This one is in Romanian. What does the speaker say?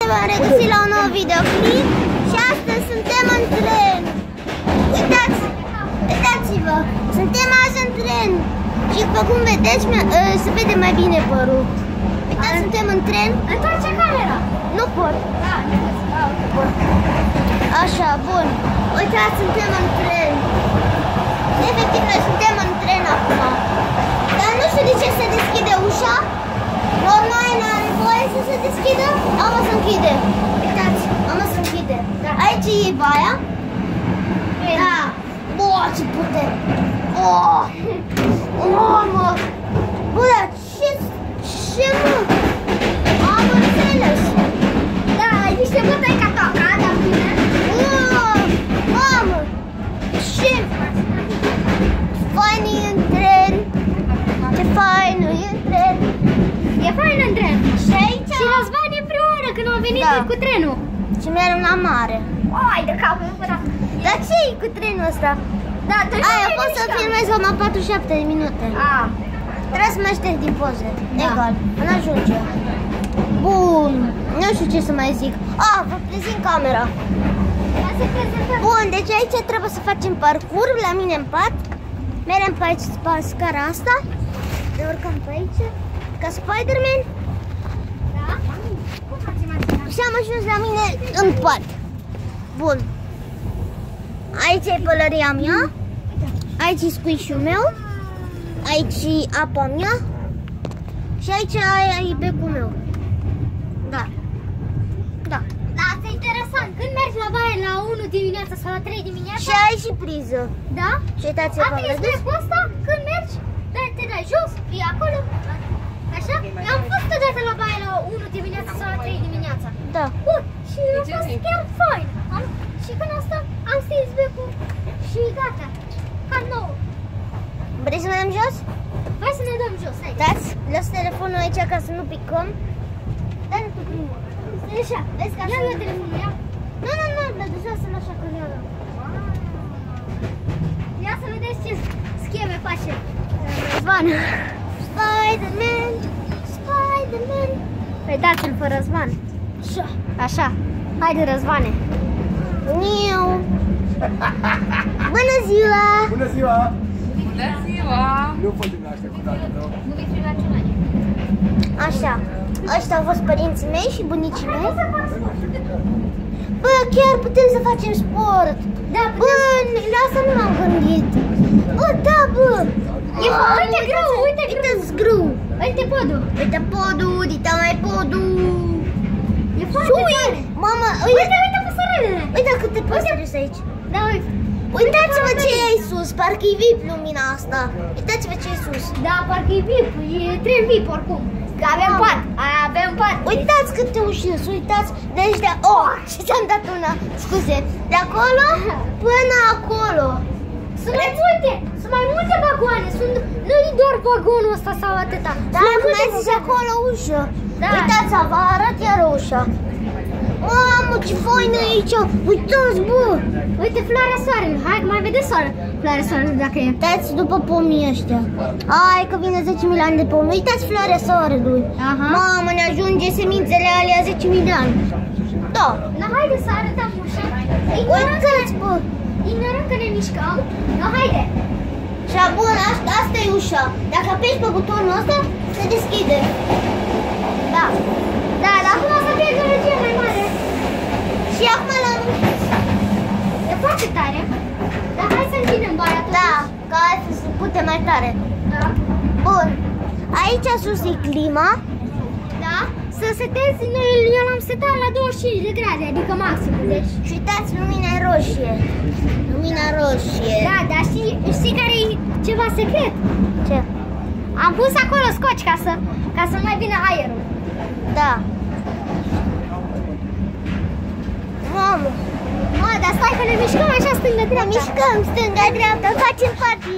v-am regăsit la un nou videoclip și astăzi suntem în tren. Uitați-vă, suntem azi în tren și după cum vedeți, se vede mai bine părul. Uitați, suntem în tren. Întoarce camera. Nu pot. Așa, bun. Uitați, suntem în tren. Efectiv, noi suntem în tren acum. Dar nu știu de ce se deschide ușa. Normal n-are voie să se deschidă. Ama se închide. Uitați, ama se închide. Da. Aici e baia. Da. Bă, ce putere. Mă. Bă, dar ce mă? Am înțeles. Da, ai niște bătăi ca toca, dar bine. Mamă. Ce fain e în tren. Ce fain e în tren. E fain în tren. Și aici? Și Răzvan e prima oară când am venit cu trenul. Și mergem la mare. Ai de capul ăsta. Dar ce e cu trenul ăsta? Da, tu Aia pot să filmez numai 47 de minute. Trebuie să mă șterg din poze. Egal, nu ajunge. Bun, nu știu ce să mai zic. Vă prezint camera. Bun, deci aici trebuie să facem parcurs la mine în pat. Mergem pe aici, pe scara asta. Ne urcăm pe aici, ca Spider-Man. Da? Cum facem asta? Și am ajuns la mine în pat. Bun. Aici e pălăria mea. Aici e squish-ul meu. Aici e apa mea. Și aici e becul meu. Da. Da. Da, asta e interesant. Când mergi la baie la 1 dimineața sau la 3 dimineața? Și aici și priză. Da? Și uitați-vă, vedeți? Becul ăsta, când mergi, te dai jos, e acolo. Așa? Eu am fost odată la baie la 1 dimineața sau la 3 dimineața. Da. Bun, și a fost chiar fain. Și când asta am stins becul și gata. Ca nou. Vrei să ne dăm jos? Hai să ne dăm jos, hai. Dați, las telefonul aici ca să nu picăm. Dă-ne tu primul. Stai așa, vezi că așa... Ia telefonul, ia. Nu, dar deja sunt așa că eu. Ia să vedeți ce scheme face Răzvan. Spider-Man. Spider-Man. Păi dați-l pe Răzvan. Așa. Așa. Haide, Răzvane. Niu. Bună ziua! Bună ziua! Bună ziua! Nu pot din asta cu tata tău. Nu vei fi la ceva. Așa. Ăștia au fost părinții mei și bunicii mei. Bă, chiar putem să facem sport. Da, bă, la asta nu m-am gândit. Bă, da, bă. Uite grâu, uite grâu. Uite podul. Uite podul, uite mai podul. E foarte tare. Mama, uite păsărelele. Uite câte păsări sunt aici. Da, uite. Uitați-vă ce e aici sus, parcă e VIP lumina asta. Uitați-vă ce e sus. Da, parcă e VIP, e tren VIP oricum. Că avem pat, avem pat. Uitați câte uși sunt, uitați. Deci de... și ți-am dat una, scuze. De acolo până acolo. Sunt mai multe vagoane, nu e doar vagonul ăsta sau atâta. Da, mai zici acolo ușă. Da. Uitați, vă arăt iar ușa. Mamă, ce faină e aici. Uitați, bă. Uite floarea soarelui, hai că mai vedeți floarea soarelui dacă e. Uitați după pomii ăștia. Ai că vine 10 milioane de pomi. Uitați floarea soarelui. Aha. Mamă, ne ajunge semințele alea 10 milioane. Da. Da, haide să arătăm ușa. Uitați, bă. Ignorăm că ne mișcăm. Da, haide. Și bun, asta e ușa. Dacă apeși pe butonul ăsta, se deschide. Da. Da, dar acum o să fie gălăgie mai mare. Și acum l-am închis. E foarte tare. Dar hai să închidem baia totuși. Da, ca altfel se pute mai tare. Da. Bun. Aici sus e clima. Da? Să setezi, eu l-am setat la 25 de grade, adică maxim. Deci... Și uitați, lumina e roșie. Lumina roșie. Da, dar știi care e ceva secret? Ce? Am pus acolo scoci ca să mai vină aerul. Da. Mamă. Mă, dar stai că ne mișcăm așa stânga-dreapta. Ne mișcăm stânga-dreapta, facem party.